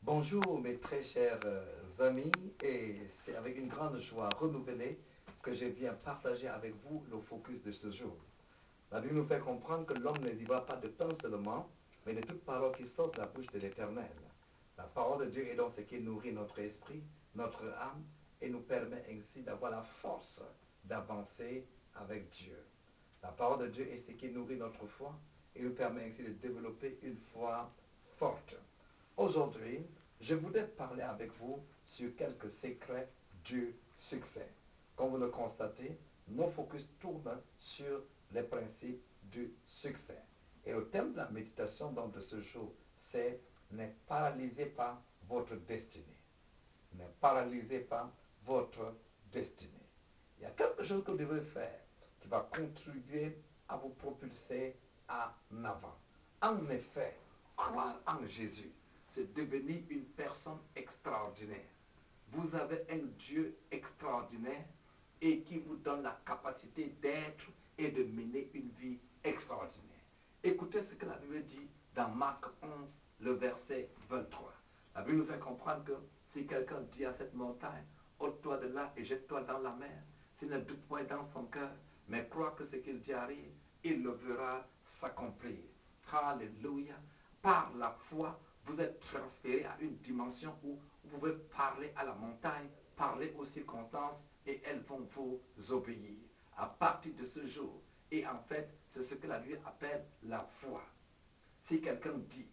Bonjour mes très chers amis, et c'est avec une grande joie renouvelée que je viens partager avec vous le focus de ce jour. La Bible nous fait comprendre que l'homme ne vivra pas de pain seulement, mais de toute parole qui sort de la bouche de l'Éternel. La parole de Dieu est donc ce qui nourrit notre esprit, notre âme, et nous permet ainsi d'avoir la force d'avancer avec Dieu. La parole de Dieu est ce qui nourrit notre foi et nous permet ainsi de développer une foi forte. Aujourd'hui, je voudrais parler avec vous sur quelques secrets du succès. Comme vous le constatez, nos focus tournent sur les principes du succès. Et le thème de la méditation donc de ce jour, c'est ne paralysez pas votre destinée. Ne paralysez pas votre destinée. Il y a quelque chose que vous devez faire qui va contribuer à vous propulser en avant. En effet, croire en Jésus, c'est devenir une personne extraordinaire. Vous avez un Dieu extraordinaire et qui vous donne la capacité d'être et de mener une vie extraordinaire. Écoutez ce que la Bible dit dans Marc 11, le verset 23. La Bible nous fait comprendre que si quelqu'un dit à cette montagne, ôte-toi de là et jette-toi dans la mer, s'il ne doute point dans son cœur, mais croit que ce qu'il dit arrive, il le verra s'accomplir. Alléluia. Par la foi, vous êtes transféré à une dimension où vous pouvez parler à la montagne, parler aux circonstances, et elles vont vous obéir. À partir de ce jour, et en fait, c'est ce que la Bible appelle la foi. Si quelqu'un dit,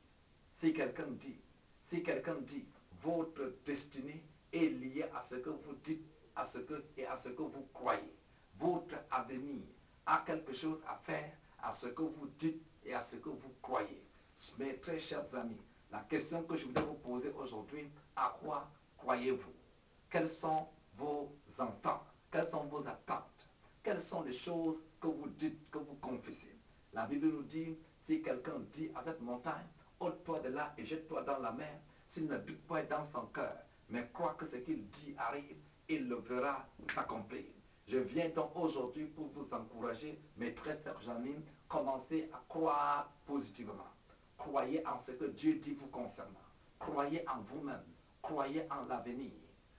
si quelqu'un dit, si quelqu'un dit, votre destinée est liée à ce que vous dites, à ce que vous croyez. Votre avenir a quelque chose à faire à ce que vous dites et à ce que vous croyez. Mes très chers amis, la question que je voudrais vous poser aujourd'hui, à quoi croyez-vous? Quelles sont vos ententes? Quelles sont vos attentes? Quelles sont les choses que vous dites, que vous confessez? La Bible nous dit, si quelqu'un dit à cette montagne, ôte-toi de là et jette-toi dans la mer, s'il ne doute pas dans son cœur, mais croit que ce qu'il dit arrive, il le verra s'accomplir. Je viens donc aujourd'hui pour vous encourager, mes très chers amis, commencez à croire positivement. Croyez en ce que Dieu dit vous concernant. Croyez en vous-même. Croyez en l'avenir.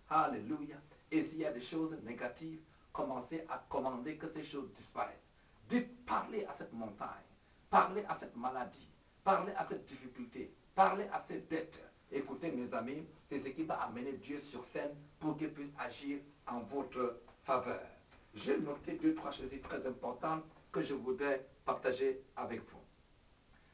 Alléluia. Et s'il y a des choses négatives, commencez à commander que ces choses disparaissent. Dites, parlez à cette montagne, parlez à cette maladie, parlez à cette difficulté, parlez à cette dette. Écoutez mes amis, c'est ce qui va amener Dieu sur scène pour qu'il puisse agir en votre faveur. J'ai noté deux, trois choses très importantes que je voudrais partager avec vous.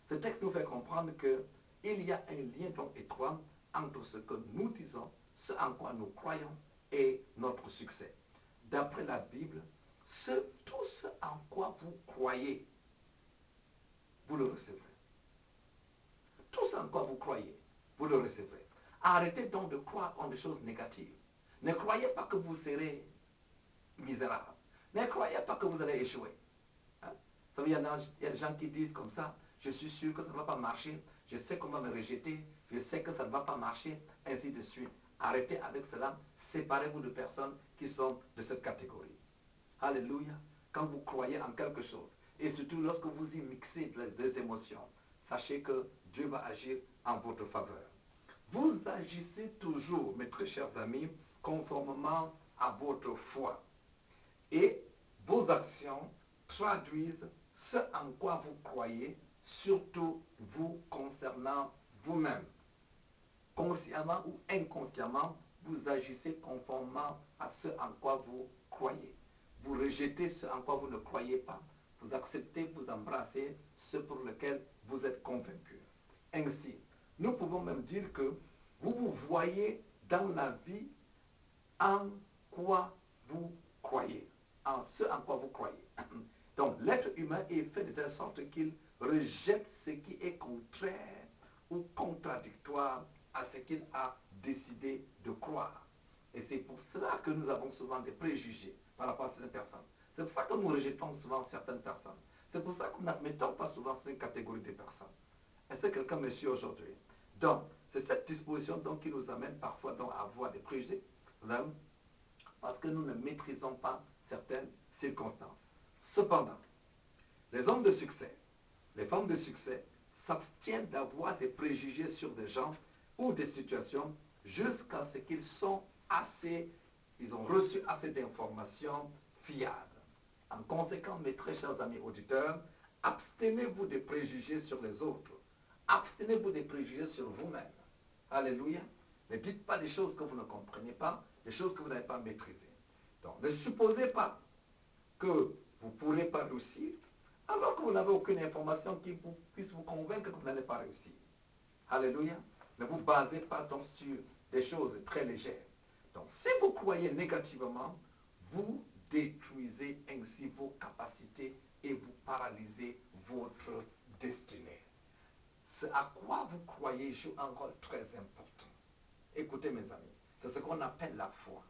Ce texte nous fait comprendre qu'il y a un lien donc étroit entre ce que nous disons, ce en quoi nous croyons et notre succès. D'après la Bible, tout ce en quoi vous croyez, vous le recevrez. Tout ce en quoi vous croyez, vous le recevrez. Arrêtez donc de croire en des choses négatives. Ne croyez pas que vous serez misérable. Ne croyez pas que vous allez échouer. Hein? Vous savez, il y a des gens qui disent comme ça, je suis sûr que ça ne va pas marcher, je sais qu'on va me rejeter, je sais que ça ne va pas marcher, ainsi de suite. Arrêtez avec cela, séparez-vous de personnes qui sont de cette catégorie. Alléluia. Quand vous croyez en quelque chose, et surtout lorsque vous y mixez des émotions, sachez que Dieu va agir en votre faveur. Vous agissez toujours, mes très chers amis, conformément à votre foi. Et vos actions traduisent ce en quoi vous croyez, surtout vous concernant vous-même. Consciemment ou inconsciemment, vous agissez conformément à ce en quoi vous croyez. Vous rejetez ce en quoi vous ne croyez pas. Vous acceptez, vous embrassez ce pour lequel vous êtes convaincu. Ainsi, nous pouvons même dire que vous vous voyez dans la vie en quoi vous croyez. En ce en quoi vous croyez. Donc, l'être humain est fait de telle sorte qu'il rejette ce qui est contraire ou contradictoire à ce qu'il a décidé de croire. Et c'est pour cela que nous avons souvent des préjugés par rapport à certaines personnes. C'est pour ça que nous rejetons souvent certaines personnes. C'est pour ça que nous n'admettons pas souvent certaines catégories de personnes. Est-ce que quelqu'un me suit aujourd'hui? Donc, c'est cette disposition donc, qui nous amène parfois donc, à avoir des préjugés, parce que nous ne maîtrisons pas certaines circonstances. Cependant, les hommes de succès, les femmes de succès s'abstiennent d'avoir des préjugés sur des gens ou des situations jusqu'à ce qu'ils sont assez, ils ont reçu assez d'informations fiables. En conséquence, mes très chers amis auditeurs, abstenez-vous de préjugés sur les autres. Abstenez-vous de préjugés sur vous-même. Alléluia. Ne dites pas des choses que vous ne comprenez pas, des choses que vous n'avez pas maîtrisées. Donc, ne supposez pas que vous ne pourrez pas réussir, alors que vous n'avez aucune information qui puisse vous convaincre que vous n'allez pas réussir. Alléluia. Ne vous basez pas donc sur des choses très légères. Donc, si vous croyez négativement, vous détruisez ainsi vos capacités et vous paralysez votre destinée. Ce à quoi vous croyez joue un rôle très important. Écoutez mes amis, c'est ce qu'on appelle la foi.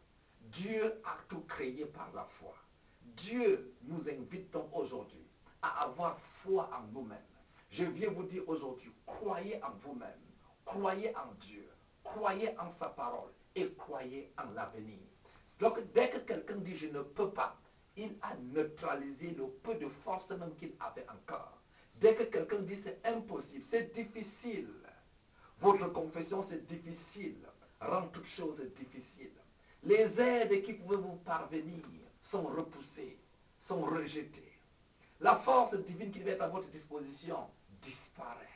Dieu a tout créé par la foi. Dieu nous invite donc aujourd'hui à avoir foi en nous-mêmes. Je viens vous dire aujourd'hui, croyez en vous-même, croyez en Dieu, croyez en sa parole et croyez en l'avenir. Donc dès que quelqu'un dit je ne peux pas, il a neutralisé le peu de force même qu'il avait encore. Dès que quelqu'un dit c'est impossible, c'est difficile, votre confession c'est difficile, rend toute chose difficile. Les aides qui pouvaient vous parvenir sont repoussées, sont rejetées. La force divine qui devait être à votre disposition disparaît.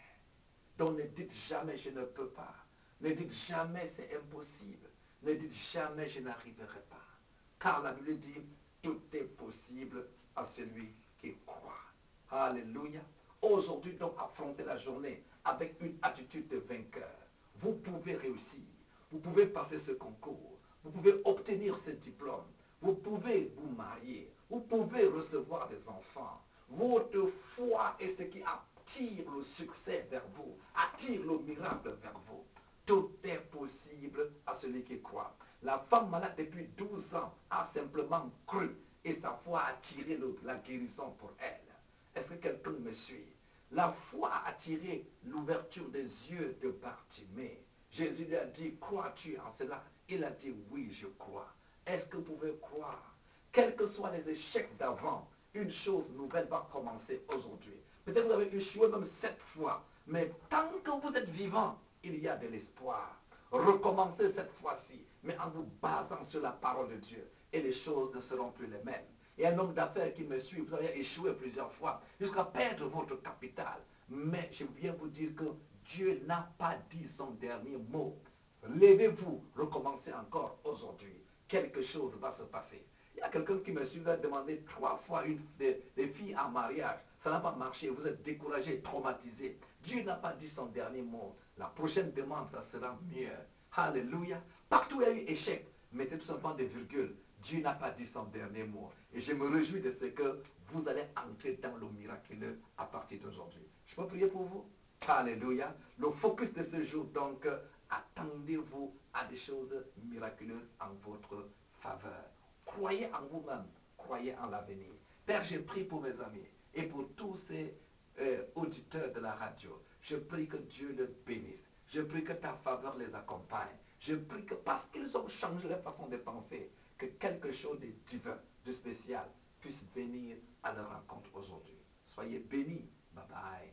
Donc ne dites jamais je ne peux pas. Ne dites jamais c'est impossible. Ne dites jamais je n'arriverai pas. Car la Bible dit tout est possible à celui qui croit. Alléluia. Aujourd'hui donc affrontez la journée avec une attitude de vainqueur. Vous pouvez réussir. Vous pouvez passer ce concours. Vous pouvez obtenir ce diplôme. Vous pouvez vous marier. Vous pouvez recevoir des enfants. Votre foi est ce qui attire le succès vers vous, attire le miracle vers vous. Tout est possible à celui qui croit. La femme malade depuis 12 ans a simplement cru et sa foi a attiré la guérison pour elle. Est-ce que quelqu'un me suit? La foi a attiré l'ouverture des yeux de Bartimée. Jésus lui a dit, crois-tu en cela? Il a dit, oui, je crois. Est-ce que vous pouvez croire? Quels que soient les échecs d'avant, une chose nouvelle va commencer aujourd'hui. Peut-être que vous avez échoué même 7 fois, mais tant que vous êtes vivant, il y a de l'espoir. Recommencez cette fois-ci, mais en vous basant sur la parole de Dieu, et les choses ne seront plus les mêmes. Et un homme d'affaires qui me suit, vous avez échoué plusieurs fois, jusqu'à perdre votre capital. Mais je viens vous dire que Dieu n'a pas dit son dernier mot. Levez-vous, recommencez encore aujourd'hui. Quelque chose va se passer. Il y a quelqu'un qui me suit, vous avez demandé 3 fois des filles en mariage. Ça n'a pas marché, vous êtes découragé, traumatisé. Dieu n'a pas dit son dernier mot. La prochaine demande, ça sera mieux. Alléluia. Partout il y a eu échec. Mettez tout simplement des virgules. Dieu n'a pas dit son dernier mot. Et je me réjouis de ce que vous allez entrer dans le miraculeux à partir d'aujourd'hui. Je peux prier pour vous? Alléluia. Le focus de ce jour, donc, attendez-vous à des choses miraculeuses en votre faveur. Croyez en vous-même, croyez en l'avenir. Père, je prie pour mes amis et pour tous ces auditeurs de la radio. Je prie que Dieu les bénisse. Je prie que ta faveur les accompagne. Je prie que parce qu'ils ont changé leur façon de penser, que quelque chose de divin, de spécial, puisse venir à leur rencontre aujourd'hui. Soyez bénis. Bye bye.